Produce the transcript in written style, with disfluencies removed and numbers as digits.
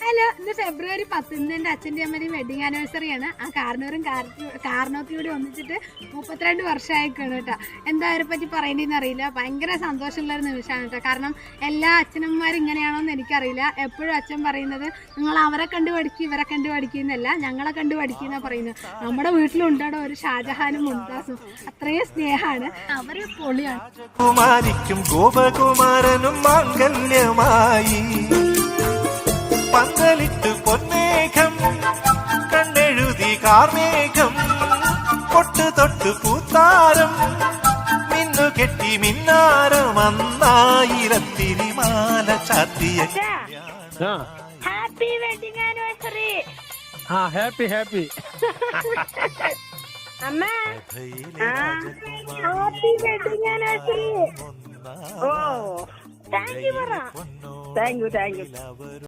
Hello, ഇന്ന് ഫെബ്രുവരി 10 എൻ്റെ അച്ഛൻ്റെ അമ്മയുടെയും വെഡിങ് ആനിവേഴ്സറി ആണ്. ആ കാരണവരും ഒന്നിച്ചിട്ട് 32 വർഷമായിക്കാണ് കേട്ടോ. എന്താ അവരെ പറ്റി പറയേണ്ടതെന്ന് അറിയില്ല. ഭയങ്കര സന്തോഷമുള്ളൊരു നിമിഷമാണ് കേട്ടോ. കാരണം എല്ലാ അച്ഛനമ്മമാരും ഇങ്ങനെയാണോന്ന് എനിക്കറിയില്ല. എപ്പോഴും അച്ഛൻ പറയുന്നത് നിങ്ങൾ അവരെ കണ്ടു പഠിക്കും ഇവരെ കണ്ടു പഠിക്കുന്നല്ല, ഞങ്ങളെ കണ്ടു പഠിക്കുന്ന പറയുന്നത്. നമ്മുടെ വീട്ടിലുണ്ടാടോ ഒരു ഷാജഹാനും മുംതാസും, അത്രയും സ്നേഹമാണ്. അവര് പൊളിയാണ്. കുമാരിക്കും ഗോപകുമാരനും മാംഗല്യമായി പന്തലിട്ട് പൊന്മേഘം കണ്ണെഴുതി കാർമേഘം പൊട്ടു തൊട്ട് പൂത്താരം മിന്നു കെട്ടി മിന്നാരം അന്നായിരത്തിരി മാല ചാത്തിയ happy wedding anniversary. Happy happy അമ്മ ഹാപ്പി വെഡിങ് ആനിവേഴ്സറി. ഓ താങ്ക് യു പറ. Thank U